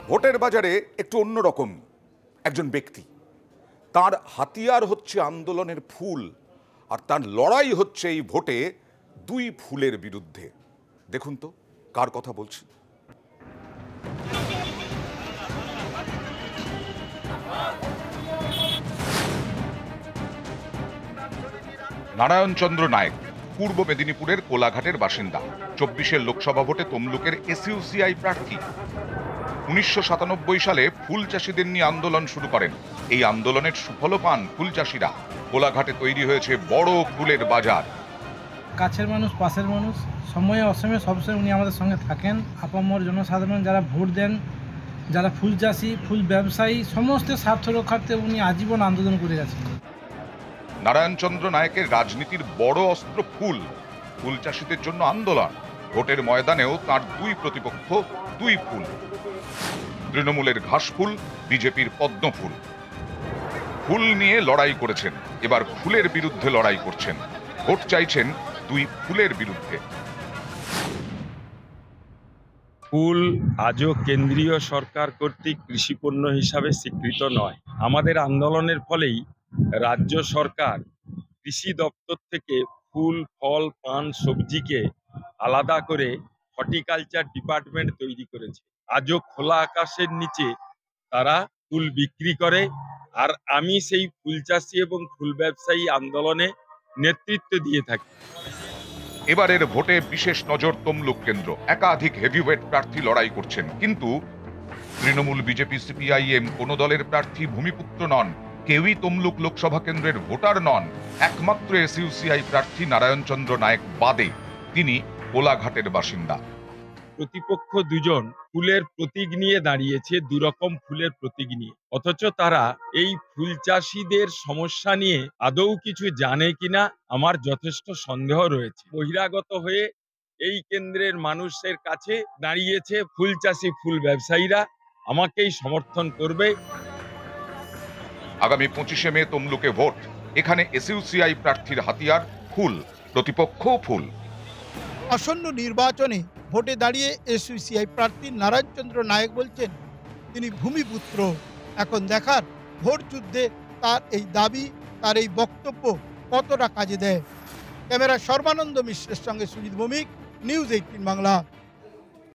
ভোটের বাজারে একটু অন্যরকম একজন ব্যক্তি, তার হাতিয়ার হচ্ছে আন্দোলনের ফুল, আর তার লড়াই হচ্ছে এই ভোটে দুই ফুলের বিরুদ্ধে। দেখুন তো কার কথা বলছি। নারায়ণচন্দ্র নায়েক পূর্ব মেদিনীপুরের কোলাঘাটের বাসিন্দা। ২৪-এর লোকসভা ভোটে তমলুকের এসইউসিআই প্রার্থী। ১৯৯৭ সালে ফুল চাষিদের নিয়ে আন্দোলন শুরু করেন। এই আন্দোলনের সুফলও পান ফুল চাষিরা। কোলাঘাটে তৈরি হয়েছে বড় ফুলের বাজার। কাছের মানুষ, পাশের মানুষ, সময়ে অসময়ে সবসময় উনি আমাদের সঙ্গে থাকেন। আপামর জনসাধারণ যারা ভোট দেন, যারা ফুল চাষি, ফুল ব্যবসায়ী, সমস্ত স্বার্থ রক্ষার্থে উনি আজীবন আন্দোলন করে গেছেন। নারায়ণচন্দ্র নায়েকের রাজনীতির বড় অস্ত্র ফুল। ফুল চাষিদের জন্য আন্দোলন। ভোটের ময়দানেও তার দুই প্রতিপক্ষ, দুই ফুল। তৃণমূলের ঘাসফুল, বিজেপির পদ্মফুল। ফুল নিয়ে লড়াই করেছেন, এবার ফুলের বিরুদ্ধে লড়াই করছেন। ভোট চাইছেন দুই ফুলের বিরুদ্ধে। ফুল আজও কেন্দ্রীয় সরকার কর্তৃক কৃষিপণ্য হিসাবে স্বীকৃত নয়। আমাদের আন্দোলনের ফলেই রাজ্য সরকার কৃষি দপ্তর থেকে ফুল, ফল, পান, সবজিকে আলাদা করে হর্টিকালচার ডিপার্টমেন্ট তৈরি করেছে। আজও খোলা আকাশের নিচে তারা ফুল বিক্রি করে, আর আমি সেই ফুল চাষি এবং ফুল ব্যবসায়ী আন্দোলনে নেতৃত্ব দিয়ে থাকি। এবারের ভোটে বিশেষ নজর তমলুক কেন্দ্র। একাধিক হেভিওয়েট প্রার্থী লড়াই করছেন, কিন্তু তৃণমূল, বিজেপি, সিপিআইএম কোনো দলের প্রার্থী ভূমিপুত্র নন। কেউই তমলুক লোকসভা কেন্দ্রের ভোটার নন। একমাত্র এসইউসিআই প্রার্থী নারায়ণচন্দ্র নায়েক বাদে, তিনি কোলাঘাটের বাসিন্দা। প্রতিপক্ষ দুজন ফুলের প্রতীক নিয়ে দাঁড়িয়েছে, দুরকম ফুলের প্রতীক নিয়ে, অথচ তারা এই ফুল চাষিদের সমস্যা নিয়ে আদৌ কিছু জানে কিনা আমার যথেষ্ট সন্দেহ রয়েছে। বহিরাগত হয়ে এই কেন্দ্রের মানুষের কাছে দাঁড়িয়েছে ফুল চাষি, ফুল ব্যবসায়ীরা আমাকেই সমর্থন করবে। আগামী ২৫শে মে তমলুকে ভোট। এখানে এসইউসিআই প্রার্থীর হাতিয়ার ফুল, প্রতিপক্ষ ফুল। আসন্ন নির্বাচনে ভোটে দাঁড়িয়ে এসইউসিআই প্রার্থী নারায়ণচন্দ্র নায়েক বলছেন তিনি ভূমিপুত্র। এখন দেখার ভোট যুদ্ধে তার এই দাবি, তার এই বক্তব্য কতটা কাজে দেয়। ক্যামেরা সর্বানন্দ মিশ্রের সঙ্গে সুজিত ভৌমিক, নিউজ ১৮ বাংলা।